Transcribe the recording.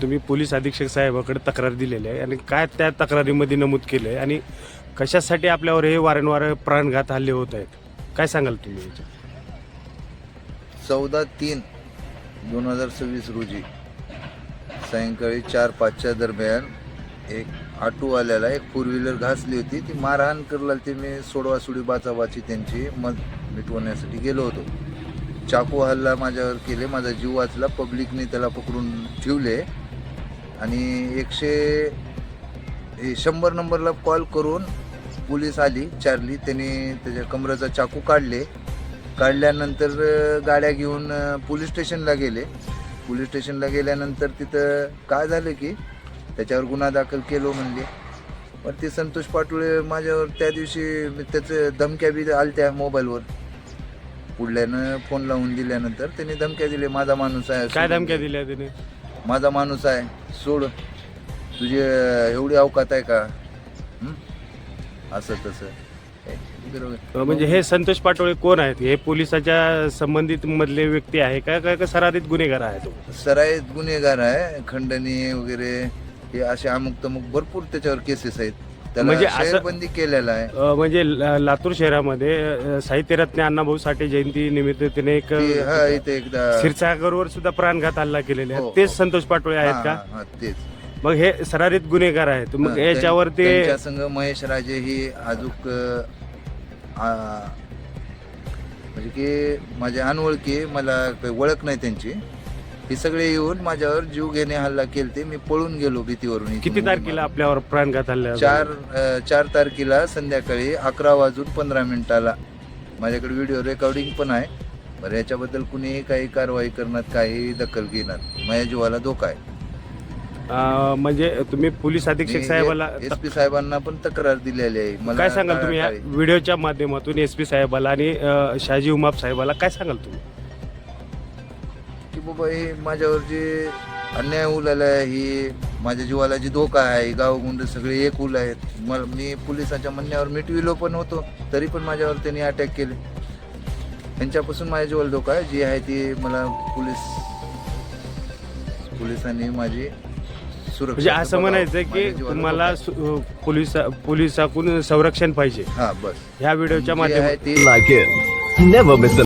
तुम्ही पोलीस अधीक्षक साहेबाकडे तक्रार दिलेली आहे आणि काय त्या तक्रारीमध्ये नमूद केलं आहे आणि कशासाठी आपल्यावर हे वारंवार प्राणघात हल्ले होत आहेत, काय सांगाल तुम्ही याच्यात? 14/3/2026 रोजी सायंकाळी 4-5च्या दरम्यान एक ऑटोवाल्याला एक फोर व्हीलर घासली होती. ती मारहाण करला, ते मी सोडवासुडी बाचाबाची त्यांची मत मिटवण्यासाठी गेलो होतो. चाकू हल्ला माझ्यावर केले, माझा जीव वाचला. पब्लिकने त्याला पकडून ठेवले आणि 100 नंबरला कॉल करून पोलीस आली चार्ली. त्यांनी त्याच्या कमरेचा चाकू काढल्यानंतर गाड्या घेऊन पोलीस स्टेशनला गेले. पोलीस स्टेशनला गेल्यानंतर तिथं काय झालं की त्याच्यावर गुन्हा दाखल केलो म्हणले. पण ते संतोष पाटोळे माझ्यावर त्या दिवशी त्याचं धमक्या बी आलत्या मोबाईलवर. पुढल्यानं फोन लावून दिल्यानंतर त्यांनी धमक्या दिले, माझा माणूस आहे. काय धमक्या दिल्या त्याने? माझा माणूस आहे, सोड, तुझी एवढी अवकात आहे का, असं तसं. म्हणजे हे संतोष पाटोळे कोण आहेत? हे पोलिसाच्या संबंधित मधले व्यक्ती आहे का का सराधित गुन्हेगार आहे? तो सराईत गुन्हेगार आहे, खंडणी वगैरे हे असे अमुक तमुक भरपूर त्याच्यावर केसेस आहेत. त्याला म्हणजे शहरबंदी केलेला आहे. म्हणजे लातूर शहरामध्ये साहित्यरत्न अण्णाभाऊ साठे जयंती निमित्त त्याने एक इथे एकदा क्षीरसागरवर सुद्धा प्राणघात हल्ला केलेला आहे. हो, तेच हो. संतोष पाटोळे आहेत का? तेच. मग हे सरारीत गुन्हेगार आहेत. मग याच्यावर ते त्यांच्या संघ महेश राजे ही अजूक म्हणजे की माझे अनोळखी, मला काही ओळख नाही त्यांची, हे सगळे येऊन माझ्यावर जीव घेणे हल्ला केलते. मी पळून गेलो भीतीवरून. किती तारखेला आपल्यावर प्राणघात हल्ला? 4 तारखेला संध्याकाळी 11:15 माझ्याकडे व्हिडिओ रेकॉर्डिंग पण आहे. बरं, याच्याबद्दल कुणीही काही कारवाई करणार, काही दखल घेणार, माझ्या जीवाला धोका आहे. म्हणजे तुम्ही पोलीस अधीक्षक साहेबाला SP साहेबांना पण तक्रार दिलेली आहे. मला काय सांगाल तुम्ही या व्हिडिओच्या माध्यमातून SP साहेबाला आणि शहाजी उमाप साहेबाला काय सांगाल तुम्ही? की बाबा हे माझ्यावर जे अन्याय उलाला आहे, ही माझ्या जीवाला जी धोका आहे, गावगुंड सगळे एक उल आहेत. मी पोलिसांच्या म्हणण्यावर मिटविलो पण होतो, तरी पण माझ्यावर त्यांनी अटॅक केले. त्यांच्यापासून माझ्या जीवाला धोका आहे. जी आहे ती मला पोलिसांनी माझी म्हणजे असं म्हणायचं की तुम्हाला पोलिसाकडून संरक्षण पाहिजे. हा, बस. ह्या व्हिडिओच्या माध्यमातून ती